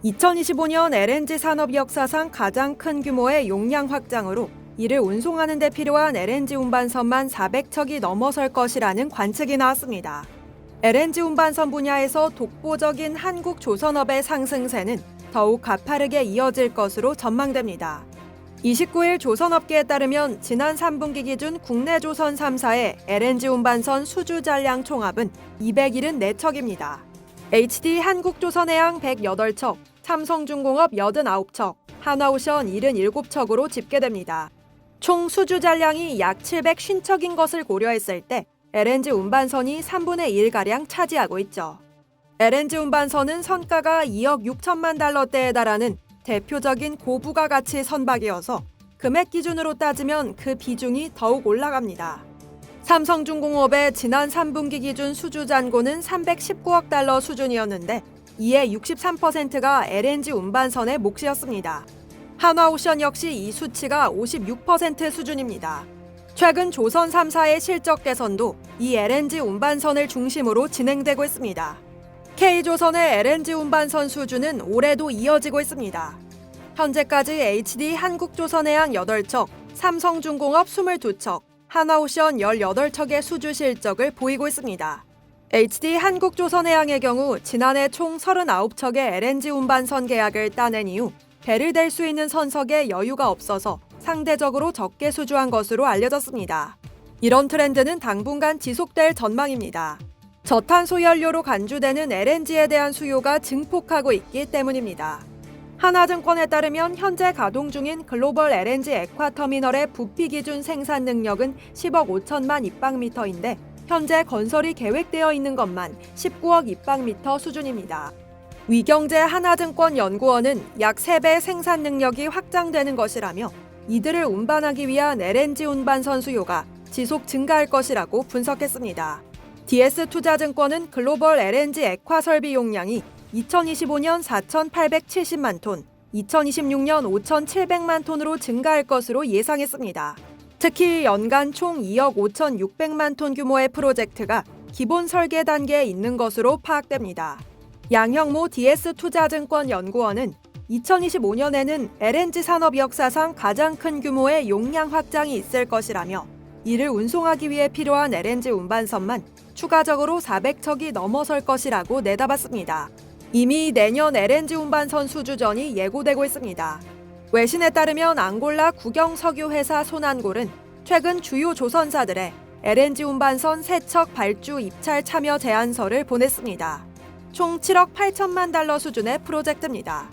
2025년 LNG 산업 역사상 가장 큰 규모의 용량 확장으로 이를 운송하는 데 필요한 LNG 운반선만 400척이 넘어설 것이라는 관측이 나왔습니다. LNG 운반선 분야에서 독보적인 한국 조선업의 상승세는 더욱 가파르게 이어질 것으로 전망됩니다. 29일 조선업계에 따르면 지난 3분기 기준 국내 조선 3사의 LNG 운반선 수주 잔량 총합은 274척입니다. HD 한국조선해양 108척, 삼성중공업 89척, 한화오션 77척으로 집계됩니다. 총 수주 잔량이 약 750척인 것을 고려했을 때 LNG 운반선이 3분의 1가량 차지하고 있죠. LNG 운반선은 선가가 2억 6천만 달러대에 달하는 대표적인 고부가가치 선박이어서 금액 기준으로 따지면 그 비중이 더욱 올라갑니다. 삼성중공업의 지난 3분기 기준 수주 잔고는 319억 달러 수준이었는데 이에 63%가 LNG 운반선의 몫이었습니다. 한화오션 역시 이 수치가 56% 수준입니다. 최근 조선 3사의 실적 개선도 이 LNG 운반선을 중심으로 진행되고 있습니다. K조선의 LNG 운반선 수주는 올해도 이어지고 있습니다. 현재까지 HD 한국조선해양 8척, 삼성중공업 22척, 한화오션 18척의 수주 실적을 보이고 있습니다. HD 한국조선해양의 경우 지난해 총 39척의 LNG 운반선 계약을 따낸 이후 배를 댈 수 있는 선석에 여유가 없어서 상대적으로 적게 수주한 것으로 알려졌습니다. 이런 트렌드는 당분간 지속될 전망입니다. 저탄소 연료로 간주되는 LNG에 대한 수요가 증폭하고 있기 때문입니다. 하나증권에 따르면 현재 가동 중인 글로벌 LNG 액화터미널의 부피 기준 생산 능력은 10억 5천만 입방미터인데 현재 건설이 계획되어 있는 것만 19억 입방미터 수준입니다. 위경제 하나증권 연구원은 약 3배 생산 능력이 확장되는 것이라며 이들을 운반하기 위한 LNG 운반선 수요가 지속 증가할 것이라고 분석했습니다. DS투자증권은 글로벌 LNG 액화 설비 용량이 2025년 4,870만 톤, 2026년 5,700만 톤으로 증가할 것으로 예상했습니다. 특히 연간 총 2억 5,600만 톤 규모의 프로젝트가 기본 설계 단계에 있는 것으로 파악됩니다. 양형모 DS투자증권 연구원은 2025년에는 LNG 산업 역사상 가장 큰 규모의 용량 확장이 있을 것이라며 이를 운송하기 위해 필요한 LNG 운반선만 추가적으로 400척이 넘어설 것이라고 내다봤습니다. 이미 내년 LNG 운반선 수주전이 예고되고 있습니다. 외신에 따르면 앙골라 국영석유회사 소난골은 최근 주요 조선사들의 LNG 운반선 3척 발주 입찰 참여 제안서를 보냈습니다. 총 7억 8천만 달러 수준의 프로젝트입니다.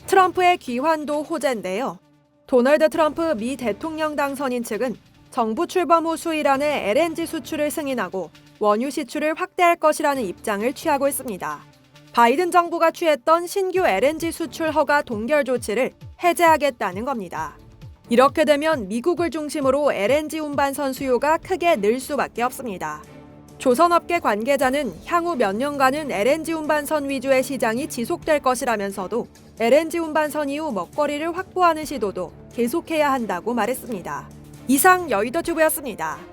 트럼프의 귀환도 호재인데요. 도널드 트럼프 미 대통령 당선인 측은 정부 출범 후 수일 안에 LNG 수출을 승인하고 원유 시출을 확대할 것이라는 입장을 취하고 있습니다. 바이든 정부가 취했던 신규 LNG 수출 허가 동결 조치를 해제하겠다는 겁니다. 이렇게 되면 미국을 중심으로 LNG 운반선 수요가 크게 늘 수밖에 없습니다. 조선업계 관계자는 향후 몇 년간은 LNG 운반선 위주의 시장이 지속될 것이라면서도 LNG 운반선 이후 먹거리를 확보하는 시도도 계속해야 한다고 말했습니다. 이상 여의도튜브였습니다.